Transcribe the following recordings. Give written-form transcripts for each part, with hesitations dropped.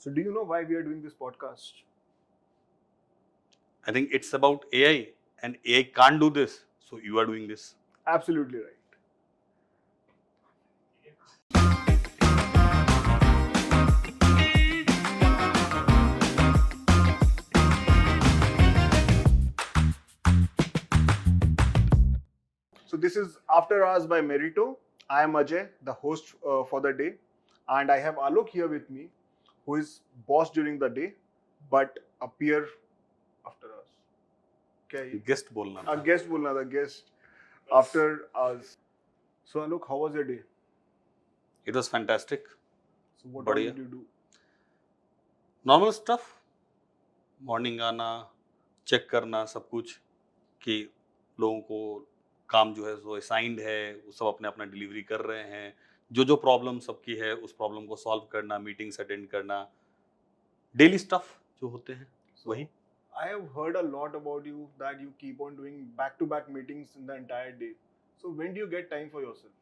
So do you know why we are doing this podcast? I think it's about AI, and AI can't do this, so you are doing this. Absolutely right. So this is After Hours by Merito. I am Ajay, the host for the day, and I have Alok here with me, who is boss during the day, but appear after us. Okay, Guest बोलना a था. guest बोलना था guest after us. So Alok, how was your day? It was fantastic. So what all बढ़िया. did you do? Normal stuff. Morning आना, check करना सब कुछ कि लोगों को काम जो है वो असाइंड है, वो सब अपने अपना डिलीवरी कर रहे हैं, जो जो प्रॉब्लम सबकी है उस प्रॉब्लम को सॉल्व करना, मीटिंग्स अटेंड करना, डेली स्टफ जो होते हैं वही. I have heard a lot about you that you keep on doing back-to-back meetings in the entire day. So when do you get time for yourself?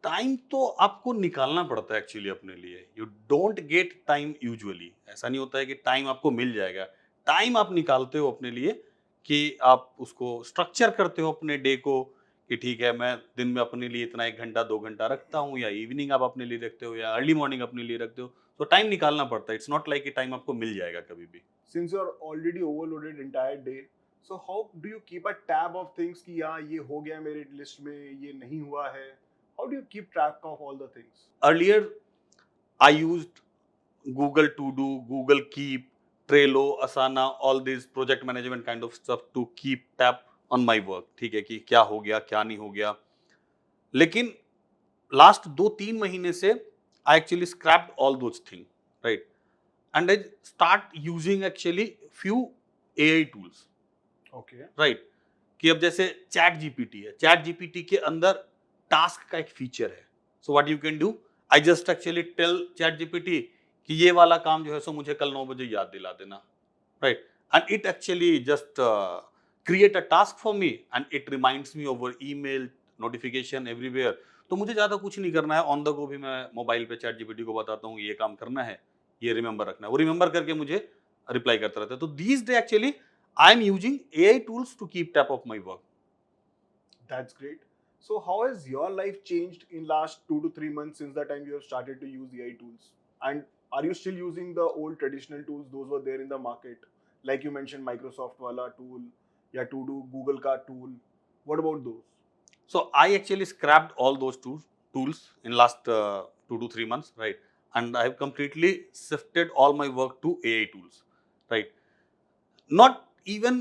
Time तो आपको निकालना पड़ता है एक्चुअली अपने लिए. You don't get time usually. ऐसा नहीं होता है कि टाइम आपको मिल जाएगा. टाइम आप निकालते हो अपने लिए कि आप उसको स्ट्रक्चर करते हो अपने डे को कि ठीक है मैं दिन में अपने लिए इतना 1 घंटा 2 घंटा रखता हूँ, या इवनिंग आप अपने लिए रखते हो, या अर्ली मॉर्निंग अपने लिए रखते हो. तो टाइम निकालना पड़ता है. इट्स नॉट लाइक कि टाइम आपको मिल जाएगा कभी भी. Since you're already overloaded entire day, so how do you keep a tab of things कि हाँ ये हो गया मेरे लिस्ट में, ये नहीं हुआ है? How do you keep track of all the things? Earlier I used Google To Do, Google Keep, Trello, Asana, all these project management kind of stuff to keep tab on my work. ठीक है कि क्या हो गया, क्या नहीं हो गया. लेकिन लास्ट 2-3 महीने से I actually scrapped all those things, right? And I start using actually few AI tools, Okay. right? कि अब जैसे चैट जीपीटी है. चैट जीपीटी के अंदर टास्क का एक फीचर है. So what you can do, I just actually tell ChatGPT कि ये वाला काम जो है सो मुझे कल 9 बजे याद दिला देना, right? And it actually just create a task for me and it reminds me over email, notification, everywhere. तो मुझे ज्यादा कुछ नहीं करना है. ऑन द गो भी मैं मोबाइल पे चैट जीपीटी को बताता हूँ ये काम करना है, ये रिमेंबर रखना है. वो रिमेंबर करके मुझे रिप्लाई करता रहता है. तो these day actually I am using AI tools to keep track of my work. That's great. So how has your life changed in last 2 to 3 months since the time you have started to use AI tools? And are you still using the old traditional tools? Those were there in the market, like you mentioned, Microsoft wala tool, yeah, to do Google ka tool. What about those? So I actually scrapped all those tools in last 2 to 3 months, right? And I have completely shifted all my work to AI tools, right? Not even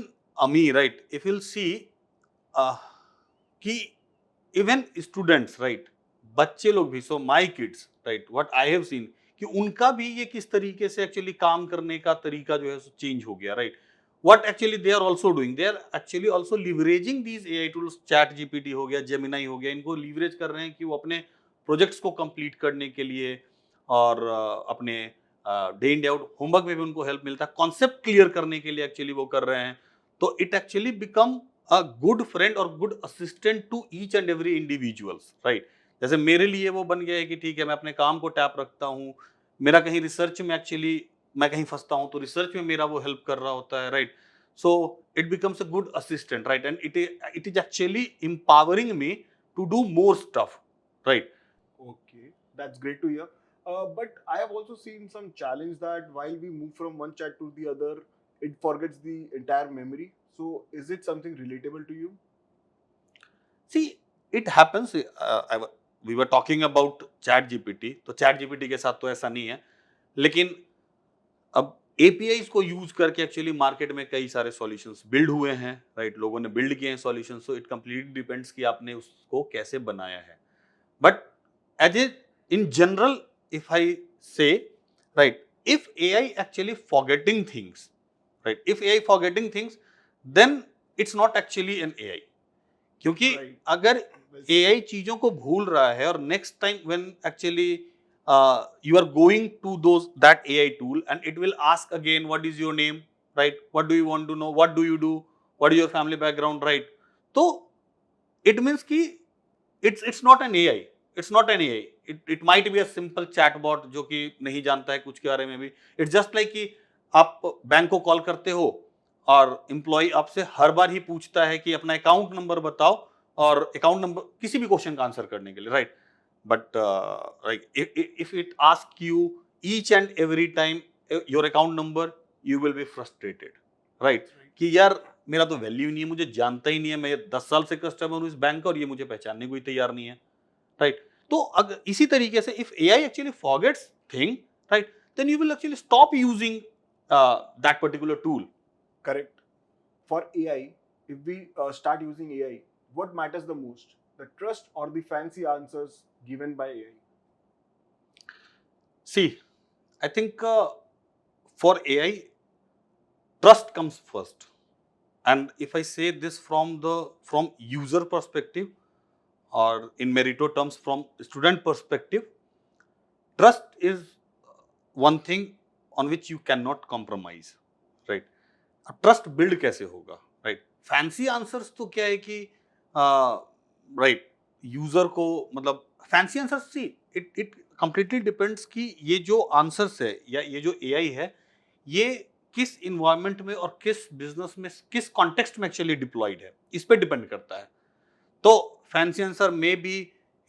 me, right? If you'll see, कि even students, right? बच्चे लोग भी, so my kids, right? What I have seen कि उनका भी ये किस तरीके से एक्चुअली काम करने का तरीका जो है चेंज हो गया, right? What actually they are also doing, they are actually also leveraging these AI tools. Chat GPT हो गया, जेमिनाई हो गया, इनको लीवरेज कर रहे हैं कि वो अपने प्रोजेक्ट्स को कंप्लीट करने के लिए और अपने day in day out homework में भी उनको हेल्प मिलता है, कॉन्सेप्ट क्लियर करने के लिए एक्चुअली वो कर रहे हैं. तो it actually become a good friend और good assistant to each and every individuals, right? जैसे मेरे लिए वो बन गया है कि ठीक है मैं अपने काम को टैप रखता हूँ. मेरा कहीं रिसर्च में एक्चुअली मैं कहीं फंसता हूँ तो रिसर्च में मेरा वो हेल्प कर रहा होता है, right? So it becomes a good assistant, right? And it is actually empowering me to do more stuff, right? Okay, that's great to hear. But I have also seen some challenge that while we move from one chat to the other, it forgets the entire memory. So is it something relatable to you? See it happens. We were talking about ChatGPT, तो ChatGPT के साथ तो ऐसा नहीं है. लेकिन अब APIs को यूज करके एक्चुअली मार्केट में कई सारे सॉल्यूशंस बिल्ड हुए हैं, राइट? लोगों ने बिल्ड किए हैं solutions. So it completely depends कि आपने उसको कैसे बनाया है. But as a in general if I say, right, if AI actually forgetting things, right, if AI forgetting things, then it's not actually an AI. क्योंकि Right. अगर AI चीजों को भूल रहा है और next time when actually you are going to that AI tool and it will ask again what is your name, right? What do you want to know? What do you do? What is your family background, right? तो it means कि it's not an AI. It's not an AI. It might be a simple chatbot जो कि नहीं जानता है कुछ के बारे में भी. इट्स जस्ट लाइक कि आप बैंक को कॉल करते हो और एम्प्लॉय आपसे हर बार ही पूछता है कि अपना अकाउंट नंबर बताओ और अकाउंट नंबर किसी भी क्वेश्चन का आंसर करने के लिए, right. But if it ask you each and every time your account number, you will be frustrated, right. कि यार मेरा तो वैल्यू नहीं है, मुझे जानता ही नहीं है, मैं 10 साल से कस्टमर हूँ इस बैंक का और ये मुझे पहचानने को ही तैयार नहीं है, राइट. तो अगर इसी तरीके से if AI actually forgets thing, right, then you will actually stop using that particular tool. Correct. For AI, if we start using AI, what matters the most? The trust or the fancy answers given by AI? See, I think for AI, trust comes first. And if I say this from user perspective, or in Merito terms from student perspective, trust is one thing on which you cannot compromise, right. अब trust build कैसे होगा, right. Fancy answers तो क्या है कि right user को मतलब fancy answers, see it it completely depends कि ये जो आंसर्स है या ये जो AI है ये किस इन्वायरमेंट में और किस बिजनेस में किस कॉन्टेक्स्ट में एक्चुअली डिप्लॉयड है, इस पे डिपेंड करता है. तो फैंसी आंसर में भी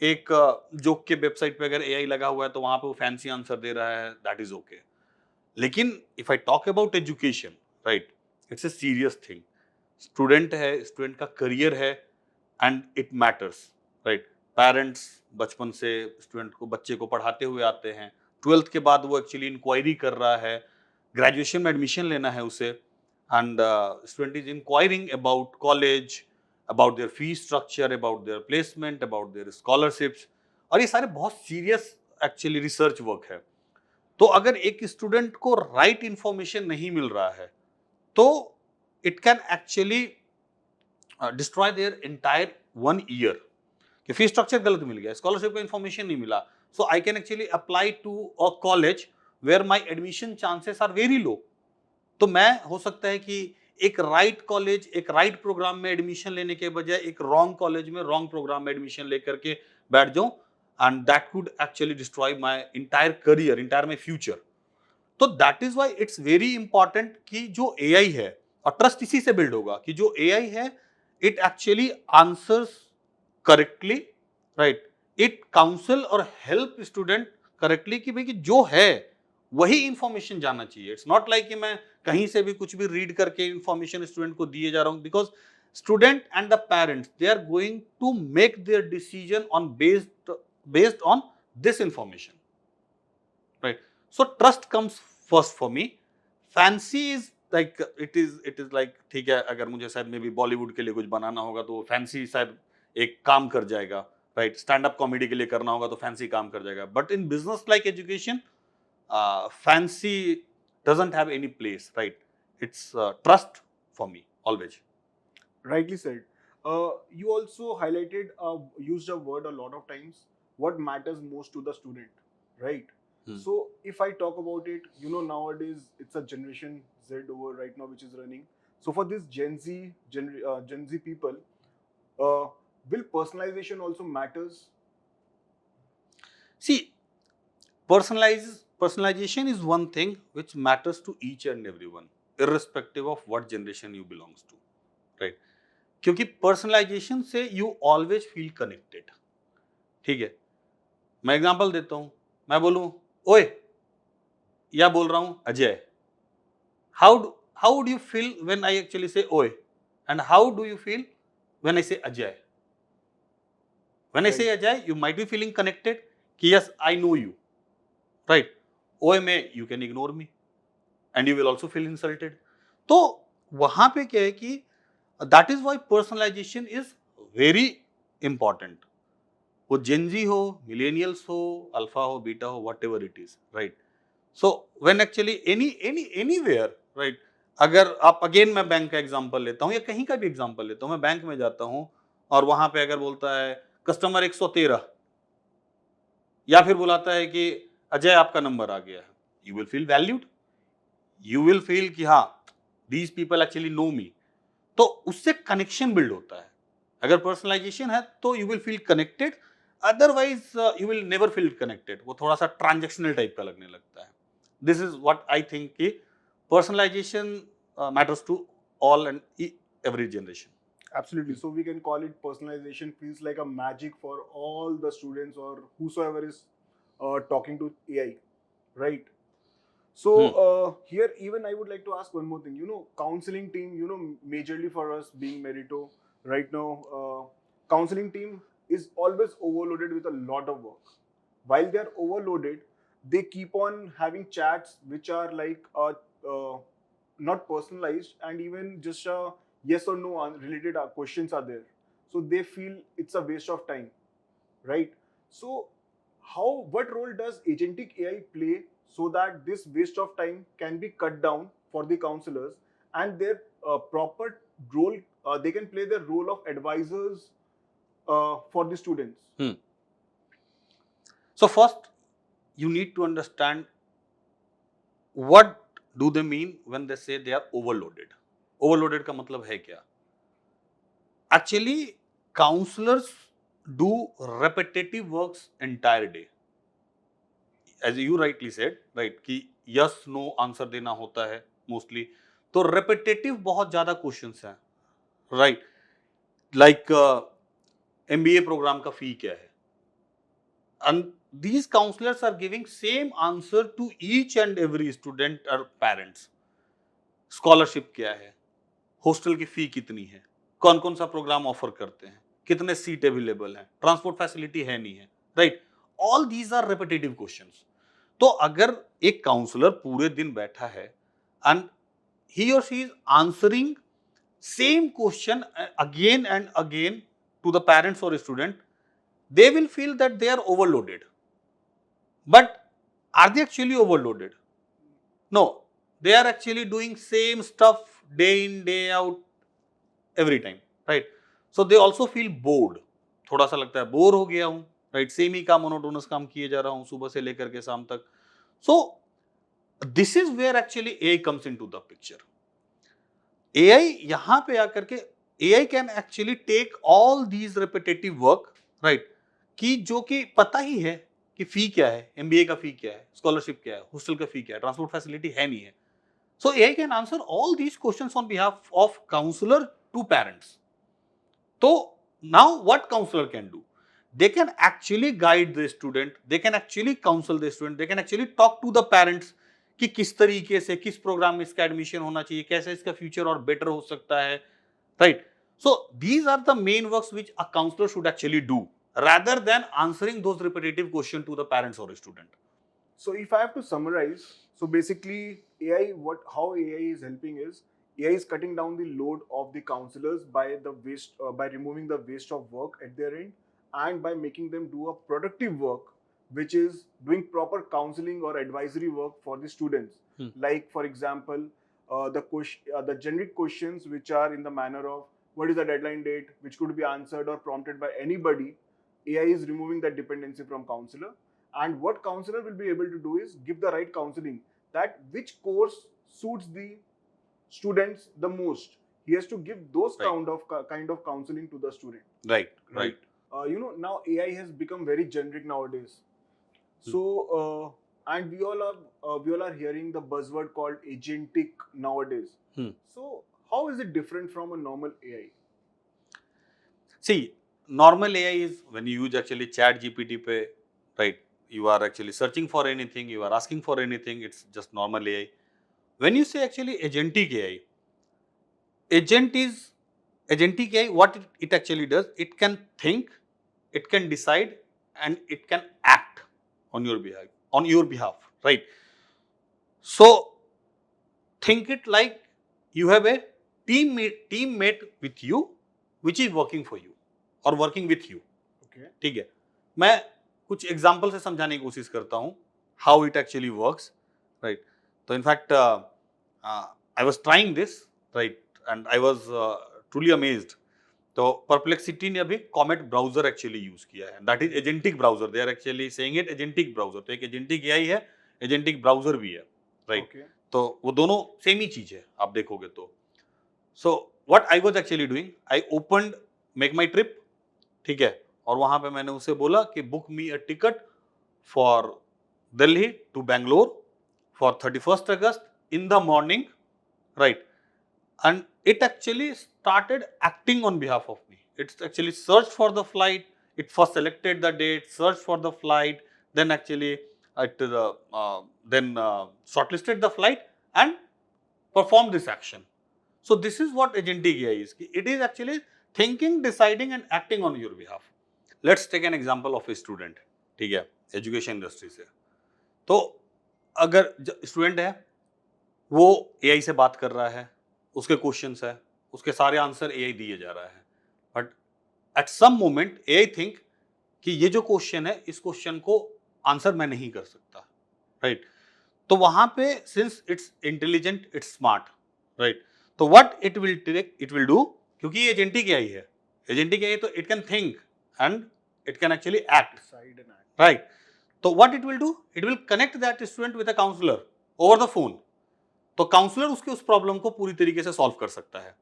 एक जोक के वेबसाइट पे अगर AI लगा हुआ है तो वहां पे वो फैंसी आंसर दे रहा है, दैट इज ओके. लेकिन if I talk about education, right, it's a serious thing. Student है, स्टूडेंट का करियर है and it matters, right. Parents बचपन से स्टूडेंट को बच्चे को पढ़ाते हुए आते हैं. 12th के बाद वो एक्चुअली इंक्वायरी कर रहा है, ग्रेजुएशन में एडमिशन लेना है उसे, and student is enquiring about college, about their fees structure, about their placement, about their scholarships. और ये सारे बहुत सीरियस एक्चुअली रिसर्च वर्क है. तो अगर एक स्टूडेंट को राइट इंफॉर्मेशन नहीं मिल रहा है तो it can actually destroy their entire 1 year. कि फीस स्ट्रक्चर गलत मिल गया, स्कॉलरशिप का इंफॉर्मेशन नहीं मिला, so I can actually apply to a college where my admission chances are very low. तो मैं हो सकता है कि एक राइट कॉलेज, एक राइट प्रोग्राम में एडमिशन लेने के बजाय एक रॉन्ग कॉलेज में रॉन्ग प्रोग्राम में एडमिशन लेकर के बैठ जाऊं, and that could actually destroy my entire career, entire my future. तो that is why it's very important कि जो AI है, और ट्रस्ट इसी से बिल्ड होगा कि जो AI है it actually answers correctly, right. It counsel और हेल्प स्टूडेंट करेक्टली कि भाई कि जो है वही इंफॉर्मेशन जानना चाहिए. इट्स नॉट लाइक कि मैं कहीं से भी कुछ भी रीड करके इंफॉर्मेशन स्टूडेंट को दिए जा रहा हूं, because student and the parents they are going to make their decision on based on this information, right. So trust comes first for me. Fancy is like it is like ठीक है, अगर मुझे शायद में भी बॉलीवुड के लिए कुछ बनाना होगा तो फैंसी शायद एक काम कर जाएगा, राइट. स्टैंड अप कॉमेडी के लिए करना होगा तो फैंसी काम कर जाएगा. But in business like education, fancy doesn't have any place, right. It's trust for me always. Rightly said. You also highlighted, used a word a lot of times. What matters most to the student, right? So if I talk about it, nowadays it's a generation Z over right now which is running. So for this Gen Z people, will personalization also matters? See, personalization is one thing which matters to each and everyone, irrespective of what generation you belongs to, right. क्योंकि personalisation से you always feel connected. ठीक है, मैं example देता हूं. मैं बोलूं ओए, या बोल रहा हूं Ajay. How would you feel when I actually say ओए, and how do you feel when I say Ajay? When I say Ajay you might be feeling connected कि yes I know you, right. ओए में you can ignore me and you will also feel insulted. तो वहां पे क्या है कि that is why personalisation is very important. वो जेनजी हो, मिलेनियल्स हो, अल्फा हो, बीटा हो, what ever it is, right. So when actually anywhere, right. अगर आप अगेन मैं बैंक का एग्जांपल लेता हूं या कहीं का भी एग्जांपल लेता हूं. मैं बैंक में जाता हूं और वहां पे अगर बोलता है कस्टमर 113, या फिर बुलाता है कि अजय आपका नंबर आ गया है, you will feel valued. You will feel कि हाँ, दीज पीपल एक्चुअली नो मी. तो उससे कनेक्शन बिल्ड होता है. अगर पर्सनलाइजेशन है तो you will feel connected otherwise you will never feel connected, वो थोड़ा सा ट्रांजेक्शनल टाइप का लगने लगता है. This is what I think कि personalisation matters to all and every generation. Absolutely. So we can call it personalization feels like a magic for all the students or whosoever is talking to AI, right? So Hmm. here even I would like to ask one more thing. Counseling team. Majorly for us being Merito right now, counseling team is always overloaded with a lot of work. While they are overloaded, they keep on having chats which are like not personalized, and even just a yes or no related questions are there. So they feel it's a waste of time, right? So what role does agentic AI play so that this waste of time can be cut down for the counselors, and their proper role, they can play the role of advisors for the students? Hmm. So first, you need to understand what do they mean when they say they are overloaded. Overloaded का मतलब है क्या? Actually, counselors do repetitive works entire day. As you rightly said, right, कि yes no answer देना होता है mostly, तो repetitive बहुत ज्यादा क्वेश्चंस हैं, राइट? लाइक MBA प्रोग्राम का फी क्या है? And these counselors are giving same answer to each and every student or parents. Scholarship क्या है, हॉस्टल की फी कितनी है, कौन कौन सा प्रोग्राम ऑफर करते हैं, कितने सीट अवेलेबल हैं, ट्रांसपोर्ट फैसिलिटी है नहीं है, right? All these are repetitive questions. तो अगर एक काउंसलर पूरे दिन बैठा है एंड ही और she is answering same question again and again to the parents और student, they will feel that they are overloaded. But are they actually overloaded? No, they are actually doing same stuff day in day out every time, right? So they also feel bored. थोड़ा सा लगता है bore हो गया हूं, right? Same ही काम, monotonous काम किए जा रहा हूं सुबह से लेकर के शाम तक. So this is where actually AI comes into the picture. AI यहां पे आकर के AI can actually take all these repetitive work, right? कि जो कि पता ही है कि फी क्या है, MBA का फी क्या है, स्कॉलरशिप क्या है, हॉस्टल का फी क्या है, ट्रांसपोर्ट फैसिलिटी है नहीं है. So AI can answer all these questions on behalf of counselor to parents. So now what counselor can do? They can actually guide the student, they can actually counsel the student, they can actually talk to the parents कि किस तरीके से, किस programme में इसका admission होना चाहिए, कैसे इसका फ्यूचर और बेटर हो सकता है, right? So these are the main works which a counsellor should actually do rather than answering those repetitive questions to the parents or student. So if I have to summarize, so basically AI, how AI is helping is AI is cutting down the load of the counselors by the waste, by removing the waste of work at their end, and by making them do a productive work, which is doing proper counseling or advisory work for the students. Like for example, the generic questions which are in the manner of what is the deadline date, which could be answered or prompted by anybody. AI is removing that dependency from counselor, and what counselor will be able to do is give the right counseling, that which course suits the students the most. He has to give those kind of counseling to the student. Right. Now AI has become very generic nowadays. So and we all are hearing the buzzword called agentic nowadays. So how is it different from a normal AI? See, normal AI is when you use actually chat GPT pe, right? You are actually searching for anything, you are asking for anything, it's just normal AI. When you say actually agentic AI, agentic AI, what it actually does, it can think, it can decide, and it can act on your behalf, right? So think it like you have a teammate with you which is working for you or working with you. Okay. ठीक है, मैं कुछ example से समझाने की कोशिश करता हूँ how it actually works, right? तो in fact I was trying this, right, and I was truly amazed. तो परप्लेक्सिटी ने अभी कॉमेट ब्राउजर एक्चुअली यूज किया है, that is agentic browser. They are actually saying it agentic browser. तो एक agentic AI है, agentic browser भी है, राइट? Okay. तो वो दोनों सेम ही चीज है आप देखोगे तो. So what I was actually doing, I opened make my trip, ठीक है, और वहां पे मैंने उसे बोला कि book me a ticket for Delhi to Bangalore for 31st August in the morning, right? And it actually started acting on behalf of me. It's actually searched for the flight. It first selected the date, searched for the flight, then actually shortlisted the flight and performed this action. So this is what agentic AI is. It is actually thinking, deciding and acting on your behalf. Let's take an example of a student. ठीक है, education industry से. तो अगर student है, वो AI से बात कर रहा है, उसके क्वेश्चंस है, उसके सारे आंसर एआई दिए जा रहा है, but at some moment AI think कि ये जो क्वेश्चन है, इस क्वेश्चन को आंसर मैं नहीं कर सकता, राइट? तो वहां पे since it's intelligent, it's smart, right? तो व्हाट इट विल डू, क्योंकि ये एजेंटिक एआई है, एजेंटिक एआई, तो it can think and it can actually act, right? तो what it will do, it will connect that student with a counsellor over the phone. तो counsellor उसके उस problem को पूरी तरीके से सॉल्व कर सकता है.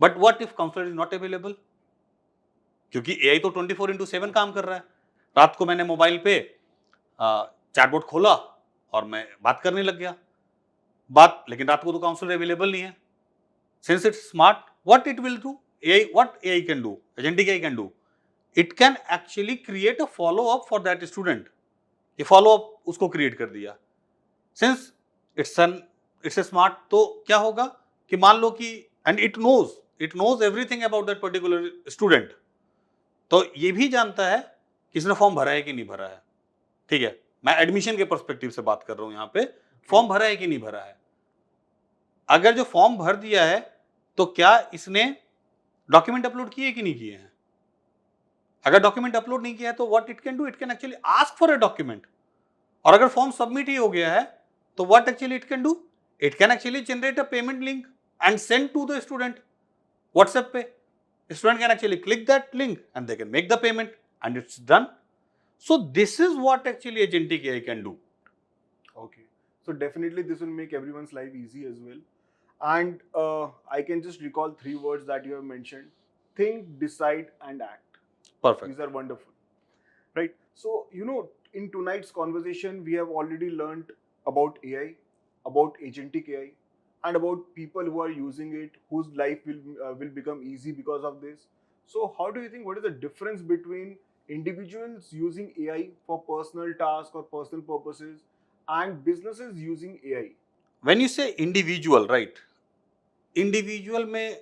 But what if counsellor is not available, क्योंकि एआई तो 24/7 काम कर रहा है. रात को मैंने मोबाइल पे चैटबॉट खोला और मैं बात करने लग गया, लेकिन रात को तो काउंसलर अवेलेबल नहीं है. Since it's smart, what it will do, what AI can do, agentic AI can do, it can actually create a follow up for that student. ये फॉलो अप उसको क्रिएट कर दिया. सिंस इट्स स्मार्ट, तो क्या होगा कि मान लो कि and it knows everything about that particular student. तो ये भी जानता है कि इसने फॉर्म भरा है कि नहीं भरा है. ठीक है, मैं एडमिशन के पर्सपेक्टिव से बात कर रहा हूं यहाँ पे. फॉर्म भरा है कि नहीं भरा है. अगर जो फॉर्म भर दिया है, तो क्या इसने डॉक्यूमेंट अपलोड किए कि नहीं किए हैं. अगर डॉक्यूमेंट अपलोड नहीं किया है, तो what it can do, it can actually ask for a document. और अगर फॉर्म सबमिट ही हो गया है, तो what actually it can do, it can actually generate a payment link and send to the student WhatsApp पे. Student can actually click that link and they can make the payment and it's done. So this is what actually agentic AI can do. Okay, so definitely this will make everyone's life easy as well. And I can just recall 3 words that you have mentioned: think, decide, and act. Perfect. These are wonderful, right? So in tonight's conversation, we have already learned about AI, about agentic AI, and about people who are using it, whose life will become easy because of this. So, how do you think? What is the difference between individuals using AI for personal tasks or personal purposes, and businesses using AI? When you say individual, right? Individual में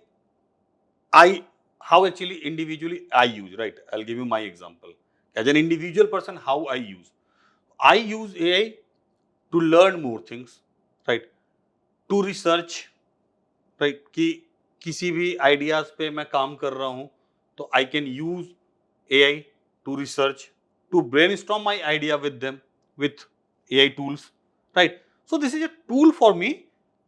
how actually individually I use, right? I'll give you my example. As an individual person, how I use AI to learn more things, right? To research, right? कि किसी भी ideas पे मैं काम कर रहा हूं, तो I can use AI to research, to brainstorm my idea with them with AI tools, right? So this is a tool for me,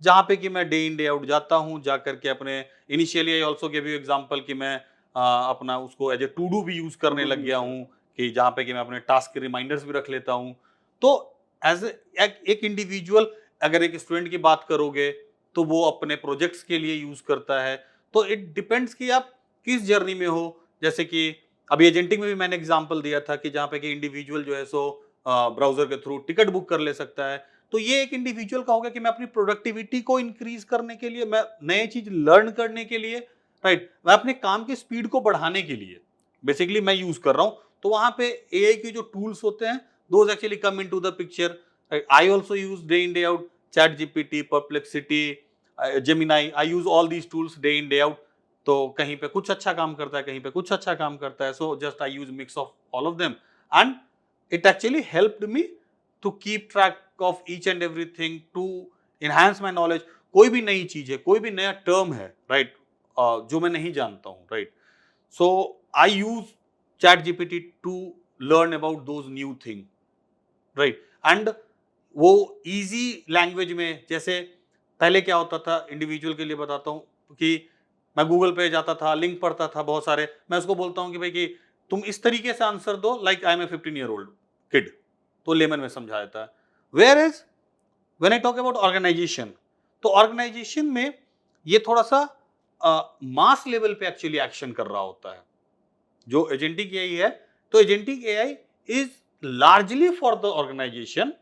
जहां पे कि मैं डे इन डे आउट जाता हूं, जा करके अपने initially I also give you example कि मैं अपना उसको एज ए टू डू भी यूज करने लग गया हूं, कि जहां पे कि मैं अपने टास्क के रिमाइंडर्स भी रख लेता हूं. तो एज एक इंडिविजुअल, अगर एक स्टूडेंट की बात करोगे, तो वो अपने प्रोजेक्ट्स के लिए यूज करता है. तो इट डिपेंड्स कि आप किस जर्नी में हो. जैसे कि अभी एजेंटिक में भी मैंने एग्जांपल दिया था कि जहां पे कि इंडिविजुअल जो है सो ब्राउजर के थ्रू टिकट बुक कर ले सकता है. तो ये एक इंडिविजुअल का होगा कि मैं अपनी प्रोडक्टिविटी को इंक्रीज करने के लिए, मैं नए चीज लर्न करने के लिए, राइट, मैं अपने काम की स्पीड को बढ़ाने के लिए बेसिकली मैं यूज कर रहा हूं. तो वहां पे एआई के जो टूल्स होते हैं, those actually come into the picture. I also use day in day out ChatGPT, Perplexity, Gemini. I use all these tools day in day out. तो कहीं पे कुछ अच्छा काम करता है, कहीं पे कुछ अच्छा काम करता है. So just I use mix of all of them, and it actually helped me to keep track of each and everything, to enhance my knowledge. कोई भी नई चीज है, कोई भी नया टर्म है, राइट, जो मैं नहीं जानता हूँ, right, so I use ChatGPT to learn about those new thing, right. And वो इजी लैंग्वेज में, जैसे पहले क्या होता था, इंडिविजुअल के लिए बताता हूँ कि मैं गूगल पे जाता था, लिंक पढ़ता था बहुत सारे, मैं उसको बोलता हूँ कि भाई कि तुम इस तरीके से आंसर दो, like I am a 15-year-old kid, तो लेमन में समझा देता है. Whereas when I talk about organisation, तो ऑर्गेनाइजेशन में ये थोड़ा सा मास लेवल पे एक्चुअली एक्शन कर रहा होता है. जो एजेंटिक एआई है, तो agentic AI is largely for the organisation,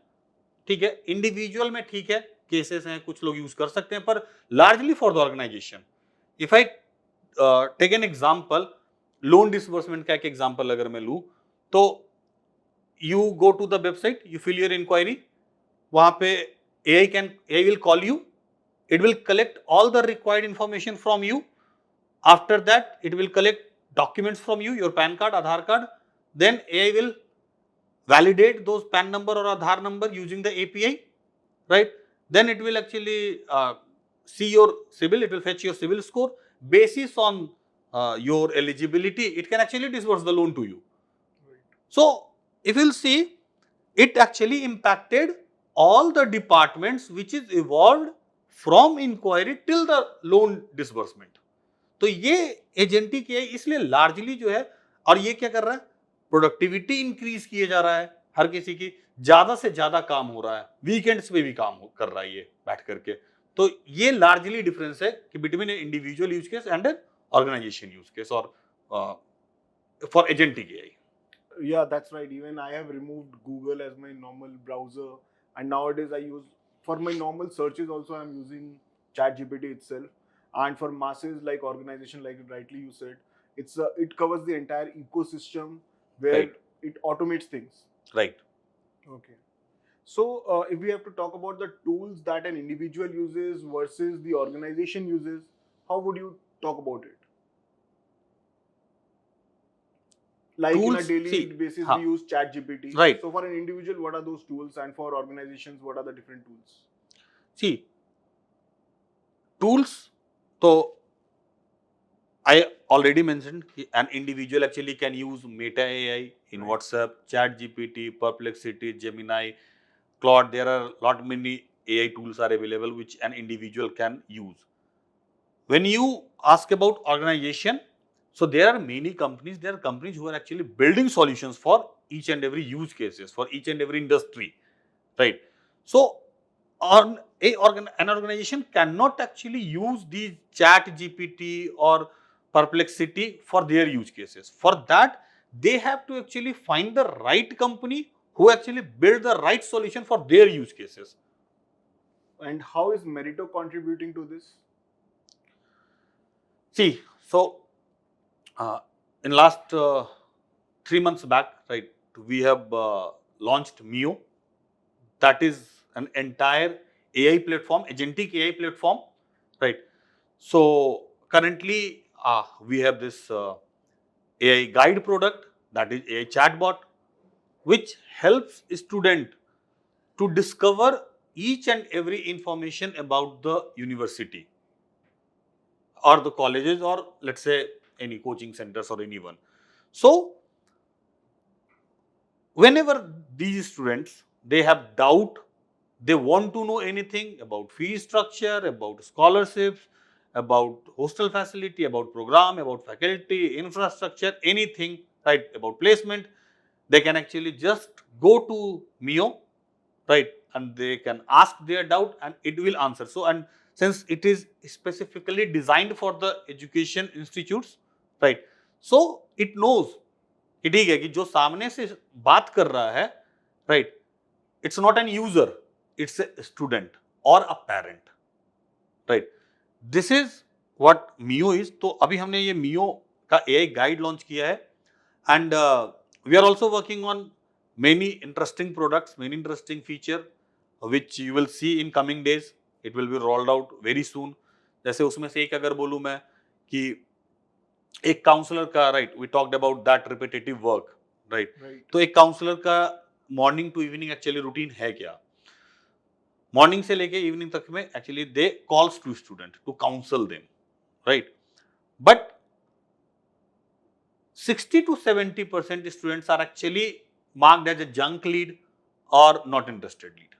ठीक है, इंडिविजुअल में ठीक है, केसेस हैं, कुछ लोग यूज कर सकते हैं, पर largely for the organisation. If I take an example, loan disbursement का एक एग्जाम्पल अगर मैं लूं, तो you go to the website, you fill your enquiry, वहां पे AI will call you, it will collect all the required information from you. After that, it will collect documents from you, your PAN card, Aadhaar card. Then AI will validate those PAN number or Aadhaar number using the API, right? Then it will actually see your CIBIL, it will fetch your CIBIL score. Basis on your eligibility, it can actually disburse the loan to you. So if you'll see, it actually impacted all the departments which is evolved from inquiry till the loan disbursement. तो ये agentic AI इसलिए largely जो है, और ये क्या कर रहा है, प्रोडक्टिविटी इंक्रीज किए जा रहा है, हर किसी की ज्यादा से ज्यादा काम हो रहा है, वीकेंड्स पे भी काम कर रहा है ये बैठ करके. तो ये लार्जली डिफरेंस है कि between individual use case and organisation use case और for agentic AI. Yeah, that's right. Even I have removed Google as my normal browser, and nowadays I use for my normal searches also I'm using ChatGPT itself. And for masses like organization, like rightly you said, it covers the entire ecosystem where Right. it automates things. Right. Okay. So if we have to talk about the tools that an individual uses versus the organization uses, how would you talk about it? Like in a Tools, daily see, basis, हाँ, we use ChatGPT. Right. So for an individual, what are those tools, and for organizations, what are the different tools? see, tools, तो I already mentioned an individual actually can use Meta AI in Right. WhatsApp, ChatGPT, Perplexity, Gemini, Claude. There are lot many AI tools are available which an individual can use. When you ask about organization, so there are many companies. There are companies who are actually building solutions for each and every use cases, for each and every industry, right? So an organization cannot actually use these Chat GPT or Perplexity for their use cases. For that, they have to actually find the right company who actually build the right solution for their use cases. And how is Merito contributing to this? See, so in last 3 months back, right, we have launched Mio. That is an entire AI platform, agentic AI platform, right? So currently we have this AI guide product, that is AI chatbot, which helps student to discover each and every information about the university or the colleges, or let's say any coaching centers or anyone. So whenever these students, they have doubt, they want to know anything about fee structure, about scholarships, about hostel facility, about program, about faculty, infrastructure, anything, right, about placement, they can actually just go to Mio, right, and they can ask their doubt and it will answer. So, and since it is specifically designed for the education institutes, right, so it knows कि ठीक है कि जो सामने से बात कर रहा है, right, it's not an user, it's a student और a parent, right. This is what Mio is. तो अभी हमने ये मियो का एआई गाइड लॉन्च किया है, and we are also working on many interesting products, many interesting feature which you will see in coming days. It will be rolled out very soon. जैसे उसमें से एक अगर बोलूं मैं कि एक काउंसलर का, right, we talked about that repetitive work, right. तो एक काउंसलर का morning to evening actually routine है क्या? मॉर्निंग से लेके इवनिंग तक में actually they calls to student to counsel them, right. But 60 to 70% students are actually marked as a junk lead or not interested lead.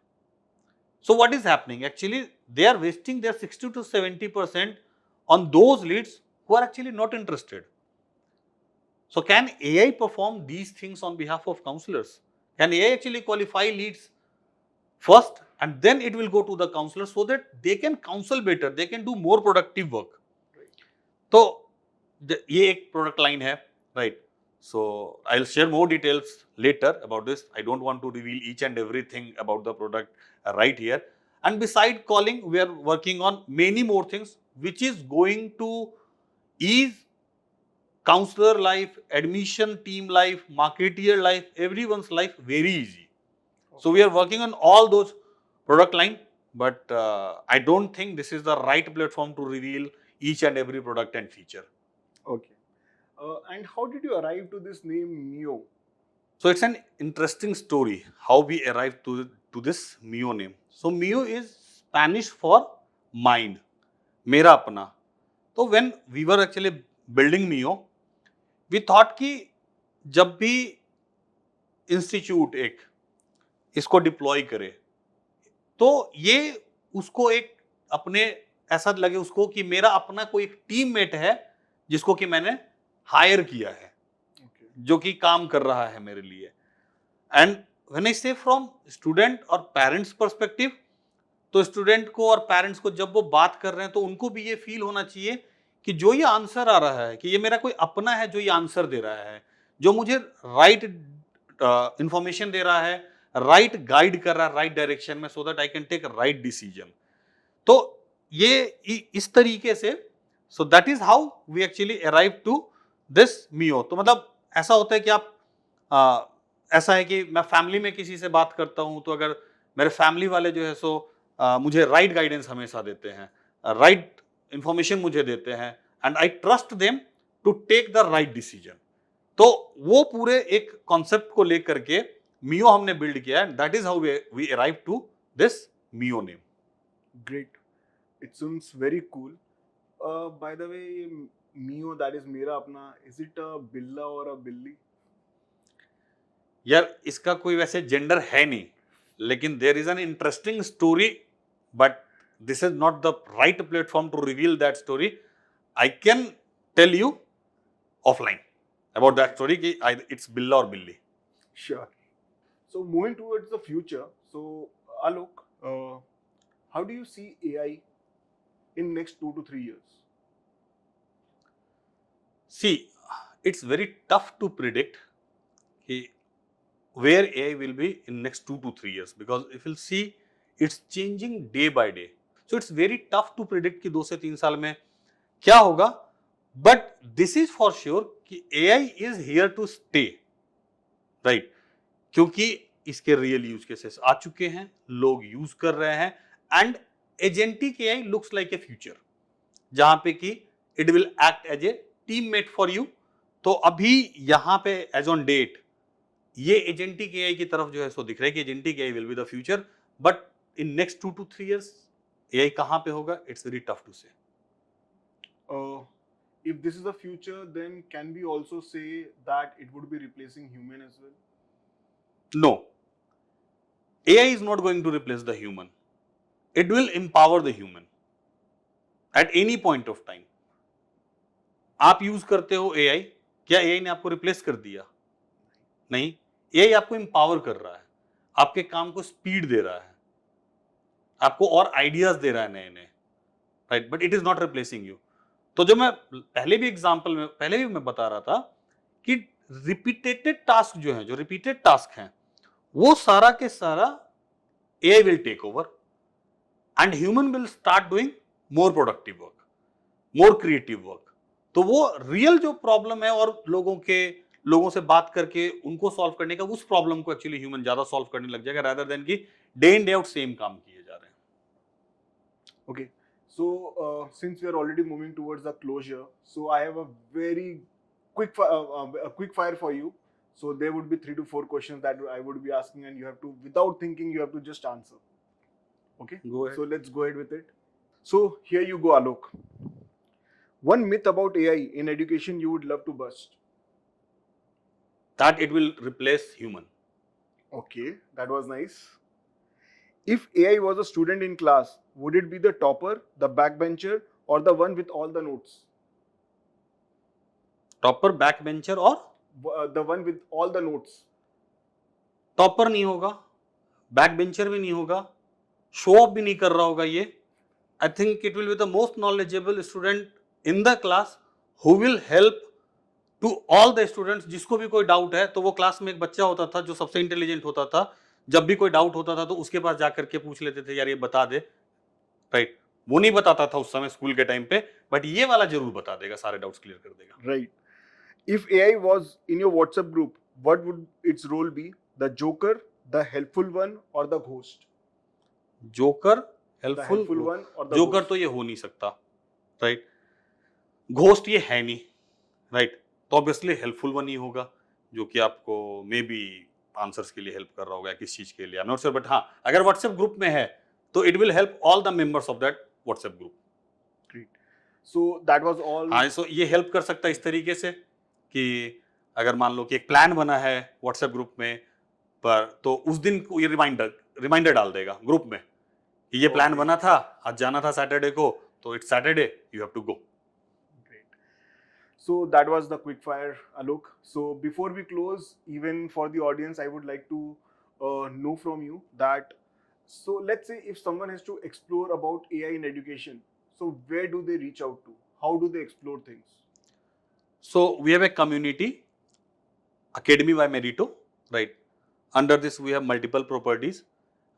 So what is happening? Actually, they are wasting their 60 to 70% on those leads who are actually not interested. So can AI perform these things on behalf of counselors? Can AI actually qualify leads first and then it will go to the counselor so that they can counsel better, they can do more productive work? तो ये एक product line है, right. So I'll share more details later about this. I don't want to reveal each and everything about the product right here. And beside calling, we are working on many more things which is going to ease counselor life, admission team life, marketeer life, everyone's life very easy. So we are working on all those product line, but I don't think this is the right platform to reveal each and every product and feature. Okay. And how did you arrive to this name Mio? So it's an interesting story how we arrived to this Mio name. So Mio is Spanish for mind, मेरा अपना. तो when we were actually building Mio, we thought कि जब भी institute एक इसको deploy करे तो ये उसको एक अपने ऐसा लगे उसको कि मेरा अपना कोई एक टीममेट है जिसको कि मैंने हायर किया है, जो कि काम कर रहा है मेरे लिए. एंड व्हेन आई से फ्रॉम स्टूडेंट और पेरेंट्स पर्सपेक्टिव, तो स्टूडेंट को और पेरेंट्स को जब वो बात कर रहे हैं तो उनको भी ये फील होना चाहिए कि जो ये आंसर आ रहा है कि ये मेरा कोई अपना है जो ये आंसर दे रहा है, जो मुझे राइट इंफॉर्मेशन दे रहा है, राइट गाइड कर रहा है राइट डायरेक्शन में, so that I can take right decision. तो ये इस तरीके से, so that is how we actually arrive to this Mio. तो मतलब ऐसा होता है कि आप ऐसा है कि मैं फैमिली में किसी से बात करता हूं तो अगर मेरे फैमिली वाले जो है सो मुझे राइट गाइडेंस हमेशा देते हैं, राइट इंफॉर्मेशन मुझे देते हैं, and I trust them to take the right decision. तो वो पूरे एक कॉन्सेप्ट को लेकर के मियो हमने बिल्ड किया है. That is how we arrive to this Mio name. Great. It sounds very cool. By the way, Mio, that is मेरा अपना, is it a बिल्ला or a बिल्ली? यार इसका कोई वैसे जेंडर है नहीं, लेकिन there is an interesting story, but this is not the right platform to reveal that story. I can tell you offline about that story कि इट्स बिल्ला और बिल्ली. Sure. So moving towards the future, so Alok, how do you see AI in next 2 to 3 years? See, it's very tough to predict where AI will be in next 2 to 3 years, because if you'll see, it's changing day by day. So it's very tough to predict कि 2 से 3 साल में क्या होगा. But this is for sure कि AI is here to stay, right? क्योंकि इसके real use cases आ चुके हैं, लोग यूज कर रहे हैं, and agentic AI looks like a future जहां पे कि it will act as a teammate for you. तो अभी यहां पे एज ऑन डेट ये एजेंटिक एआई की तरफ जो है सो दिख रहा है कि agentic AI will be the future. But in next 2 to 3 years AI कहां पे होगा, it's very tough to say. If this is the future, then can we also say that it would be replacing human as well? No, AI is not going to replace the human. It will empower the human at any point of time. आप use करते हो AI, क्या AI ने आपको replace कर दिया? नहीं, AI आपको empower कर रहा है, आपके काम को स्पीड दे रहा है, आपको और आइडियाज दे रहा है नए नए, right? But it is not replacing you. तो जो मैं पहले भी एग्जाम्पल में पहले भी मैं बता रहा था कि रिपीटेड टास्क जो है, जो रिपीटेड टास्क हैं, वो सारा के सारा AI will take over and human will start doing more productive work, more creative work. तो वो रियल जो प्रॉब्लम है और लोगों से बात करके उनको सॉल्व करने का, उस प्रॉब्लम को एक्चुअली ह्यूमन ज्यादा सॉल्व करने लग जाएगा, rather than कि day in day out same काम किए जा रहे हैं. Okay. So since we are already moving towards the closure, so I have a very quick fire for you. So there would be 3 to 4 questions that I would be asking, and you have to, without thinking, you have to just answer. Okay. Go ahead. So let's go ahead with it. So here you go, Alok. One myth about AI in education you would love to bust. That it will replace human. Okay, that was nice. If AI was a student in class, would it be the topper, the backbencher, or the one with all the notes? Topper, back bencher और The one with all the notes. Topper नहीं होगा, back bencher भी नहीं होगा, show off भी नहीं कर रहा होगा ये. I think it will be the most knowledgeable student in the class who will help to all the students, जिसको भी कोई डाउट है, तो वो क्लास में एक बच्चा होता था जो सबसे इंटेलिजेंट होता था, जब भी कोई डाउट होता था तो उसके पास जाकर के पूछ लेते थे, यार ये बता दे, राइट। वो नहीं बताता था उस समय स्कूल के टाइम पे, बट ये वाला जरूर बता देगा, सारे डाउट्स क्लियर कर देगा। Right. If AI was in your WhatsApp group, what would its role be? The joker, the helpful one, or the ghost? Joker, The helpful, helpful one or the joker ghost? तो ये हो नहीं सकता, right. Ghost ये है नहीं, right. तो obviously helpful one ही होगा, जो कि आपको मे बी आंसर्स के लिए हेल्प कर रहा होगा, किस चीज के लिए, I am not sure, but हाँ, अगर व्हाट्सएप ग्रुप में है तो it will help all the members of that WhatsApp group. Great. So that was all. हाँ, सो ये हेल्प कर सकता है इस तरीके से कि अगर मान लो कि एक प्लान बना है व्हाट्सएप ग्रुप में, पर तो उस दिन को ये रिमाइंडर डाल देगा ग्रुप में कि ये प्लान Okay. बना था, आज जाना था सैटरडे को, तो it's Saturday, you have to go. Great. So that was the quick fire, Alok. So before we close, even for the audience, I would like to know from you that, so let's say if someone has to explore about AI in education, so where do they reach out to? How do they explore things? So we have a community, Academy by Merito, right? Under this we have multiple properties,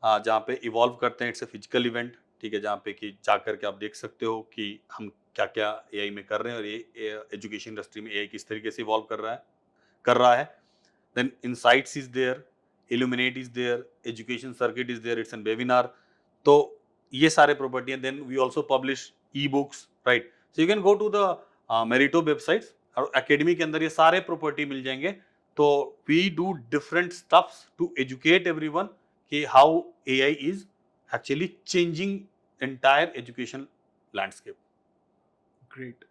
जहाँ पे evolve करते हैं, it's a physical event, ठीक है, जहाँ पे कि जा करके आप देख सकते हो कि हम क्या क्या एआई में कर रहे हैं और ये एजुकेशन इंडस्ट्री में एआई किस तरीके से इवॉल्व कर रहा है। Then insights is there, illuminate is there, education circuit is there, it's an webinar. तो ये सारे प्रॉपर्टी हैं। Then we also publish e books, right. So you can go to the Meritto websites, और academy के अंदर ये सारे property मिल जाएंगे। तो we do different stuffs to educate everyone कि how AI is actually changing entire education landscape. Great.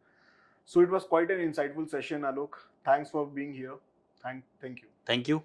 So it was quite an insightful session, Alok. Thanks for being here. Thank you. Thank you.